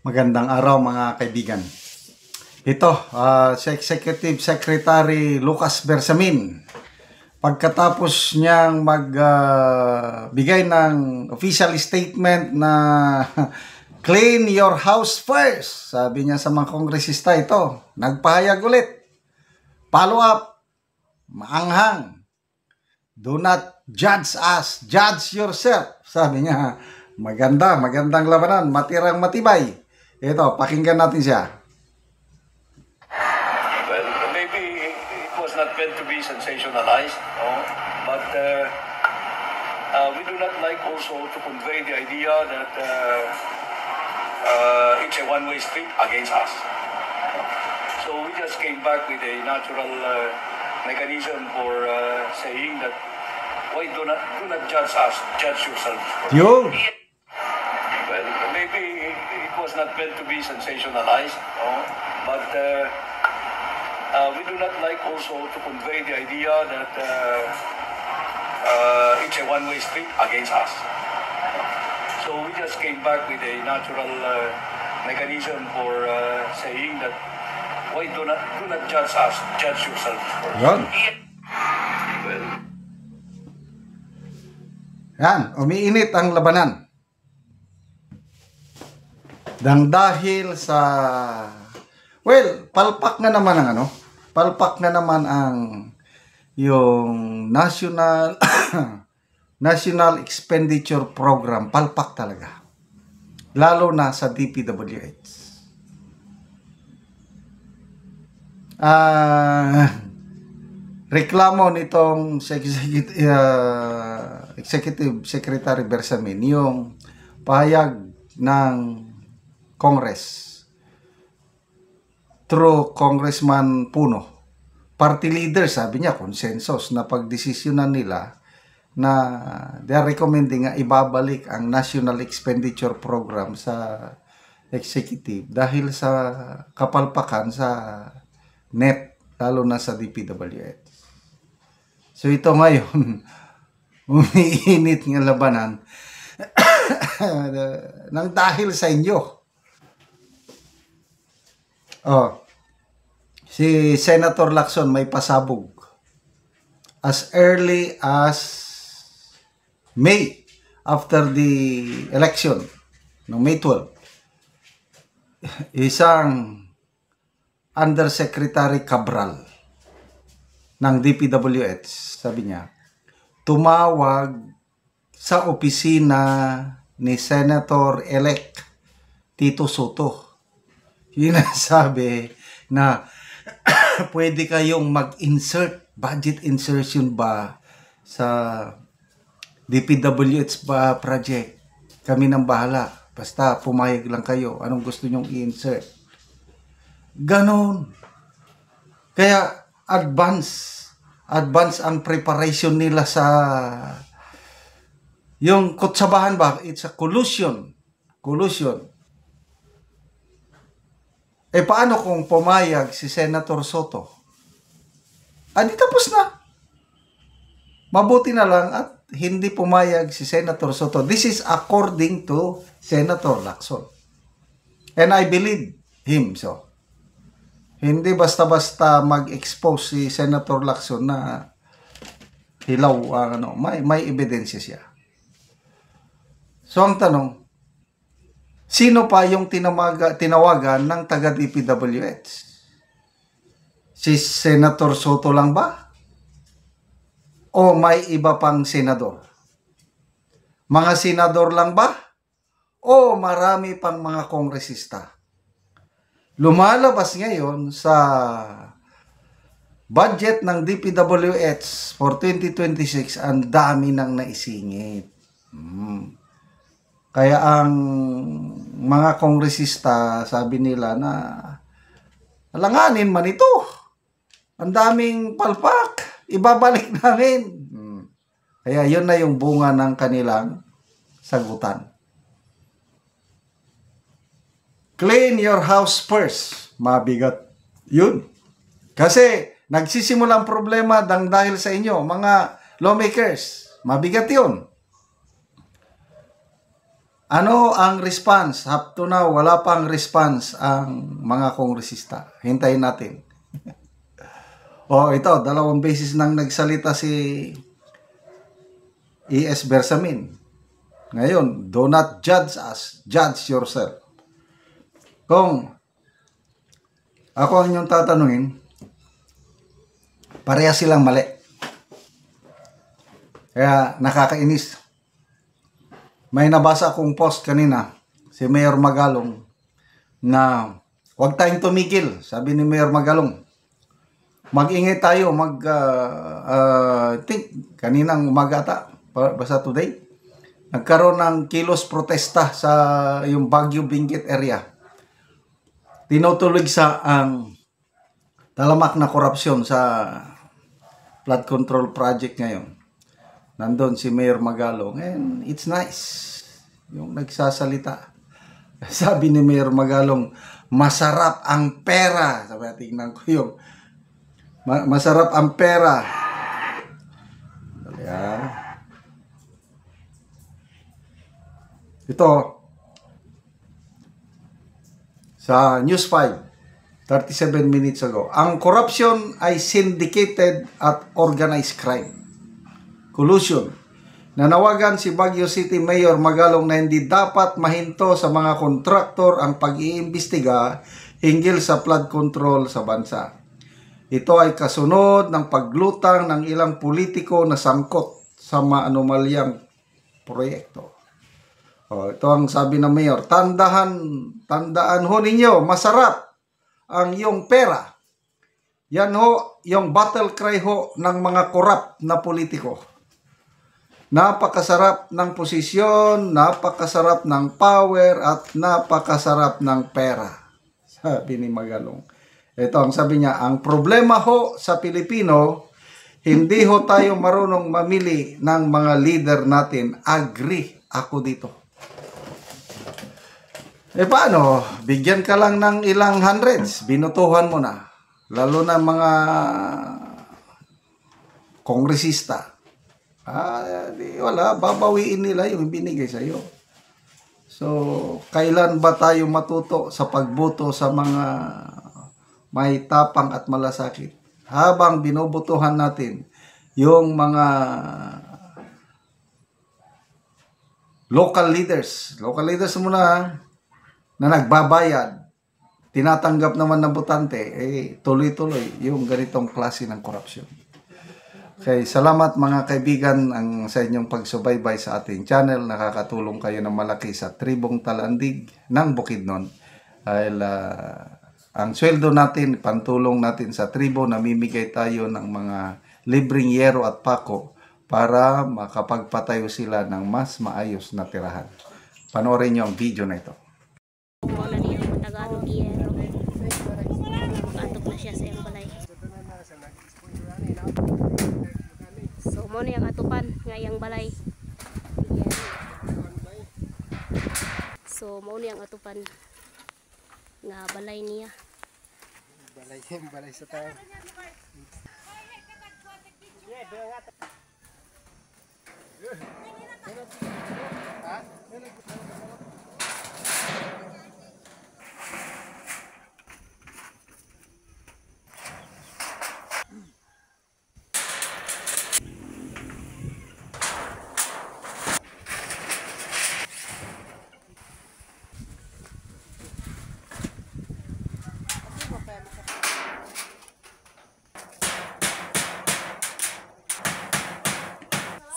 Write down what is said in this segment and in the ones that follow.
Magandang araw mga kaibigan. Ito, si Executive Secretary Lucas Bersamin, pagkatapos niyang magbigay ng official statement na clean your house first, sabi niya sa mga kongresista, ito, nagpahayag ulit. Follow up, maanghang. Do not judge us, judge yourself. Sabi niya, magandang labanan, matirang matibay. Ito, pakinggan natin siya. Well, maybe it was not meant to be sensationalized, no? But we do not like also to convey the idea that it's a one-way street against us. So we just came back with a natural mechanism for saying that why do not judge us, judge yourselves. Yo. Well, maybe it was not meant to be sensationalized, no? But we do not like also to convey the idea that it's a one-way street against us. So we just came back with a natural mechanism for saying that why do not judge us, judge yourself first. Yan. Well, Yan, umiinit ang labanan. Dahil sa palpak na naman ang palpak na naman ang yung national National Expenditure Program, palpak talaga. Lalo na sa DPWH. Reklamo nitong Executive Secretary Bersamin yung pahayag ng Congress through Congressman Puno. Party leader, sabi niya, consensus na pagdesisyonan nila na they are recommending nga ibabalik ang National Expenditure Program sa executive dahil sa kapalpakan sa NEP, lalo na sa DPWH. So ito ngayon, umiinit ng labanan nang dahil sa inyo. Si Senator Lacson may pasabog as early as May, after the election no May 12. Isang Undersecretary Cabral ng DPWH, sabi niya, tumawag sa opisina ni Senator-elect Tito Soto. Sinasabi na pwede kayong mag-insert, budget insertion ba sa DPWH ba project? Kami nang bahala. Basta pumayag lang kayo. Anong gusto nyong i-insert? Ganon. Kaya advance ang preparation nila sa yung kutsabahan ba? It's a collusion. Paano kung pumayag si Senator Soto? Di tapos na. Mabuti na lang at hindi pumayag si Senator Soto. This is according to Senator Lacson. And I believe him so. Hindi basta-basta mag-expose si Senator Lacson na hilaw, may ebidensya siya. So ang tanong, sino pa yung tinawagan ng taga-DPWH? Si Senator Soto lang ba? O may iba pang senador? Mga senador lang ba? O marami pang mga kongresista? Lumalabas ngayon sa budget ng DPWH for 2026, ang dami nang naisingit. Kaya ang mga kongresista, sabi nila na alanganin man ito. Ang daming palpak. Ibabalik namin. Kaya yun na yung bunga ng kanilang sagutan. Clean your house first. Mabigat. Yun. Kasi nagsisimulang problema dahil sa inyo, mga lawmakers. Mabigat yun. Ano ang response? Up to now, wala pang response ang mga kongresista. Hintayin natin. Ito, 2 beses nang nagsalita si E.S. Bersamin. Ngayon, do not judge us, judge yourself. Kung ako ang inyong tatanungin, pareha silang mali. Kaya nakakainis. May nabasa akong post kanina, si Mayor Magalong, na huwag tayong tumigil. Sabi ni Mayor Magalong, mag-ingay tayo, think, kaninang umaga ata, basta today, nagkaroon ng kilos protesta sa yung Baguio Benguet area. Tinutulig sa ang talamak na korupsyon sa flood control project ngayon. Nandun si Mayor Magalong, and it's nice yung nagsasalita. Sabi ni Mayor Magalong, masarap ang pera. Sabi, tingnan ko yung masarap ang pera. Ito, sa News 5, 37 minutes ago, ang corruption ay syndicated at organized crime. Collusion. Nanawagan si Baguio City Mayor Magalong na hindi dapat mahinto sa mga kontraktor ang pag-iimbestiga hinggil sa flood control sa bansa. Ito ay kasunod ng paglutang ng ilang politiko na sangkot sa maanumalyang proyekto. Ito ang sabi ng Mayor, tandaan ho ninyo, masarap ang iyong pera. Yan ho, yung battle cry ho ng mga korap na politiko. Napakasarap ng posisyon, napakasarap ng power, at napakasarap ng pera. Sabi ni Magalong. Ito ang sabi niya, ang problema ho sa Pilipino, hindi ho tayo marunong mamili ng mga leader natin. Agree ako dito. Paano? Bigyan ka lang ng ilang hundreds, binutuhan mo na. Lalo na mga kongresista. Wala, babawiin nila yung binigay sa iyo. So, kailan ba tayo matuto sa pagboto sa mga may tapang at malasakit? Habang binubutuhan natin yung mga local leaders muna na nagbabayad, tinatanggap naman ng botante, tuloy-tuloy yung ganitong klase ng korupsyon. Okay, salamat mga kaibigan sa inyong pagsubaybay sa ating channel. Nakakatulong kayo ng malaki sa Tribong Talandig ng Bukidnon. Dahil ang sweldo natin, pantulong natin sa tribo, namimigay tayo ng mga libreng yero at pako para makapagpatayo sila ng mas maayos na tirahan. Panoorin nyo ang video na ito. So mo ni ang atupan nga iyang balay. So mo ni ang atupan nga balay niya. Balay sa tao.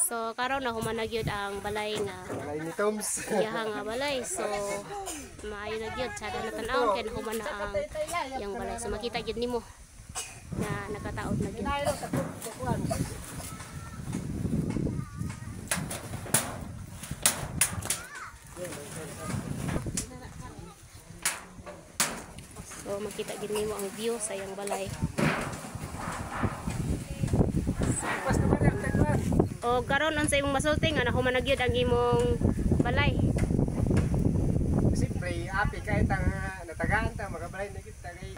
So karon na humanag yun ang balay nga Balay ni Toms. iyaha nga balay. So maayo na gyud sada na tan-aw ken human na ang yang balay. So makita gyud nimo na nakataod na gyud. So makita gyud nimo ang view sa yang balay. O karon ang sa imong masulti nga nahuman gyud ang imong balay. Siyempre, api kahit ang natagaan ta, magabalay na kita kay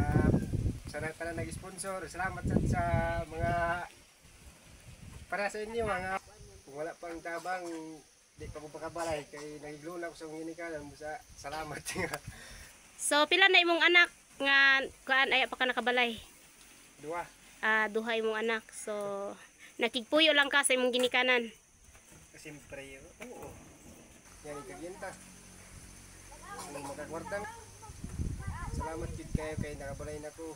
sa tanan nag-sponsor. Salamat sa mga para sa inyo mga kung wala pang tabang Di pa ko pakabalay kay nagigluna ko sa ginikanan mo sa salamat. So pila na imong anak nga kuan ay pa ka nakabalay? Dua. Duha imong anak. So nakigpuyo lang ka sa imong ginikanan. Siyempre, oo. Yan ikaginta. Anong makakwartan. Salamat kid kayo kay nakabalay na ko.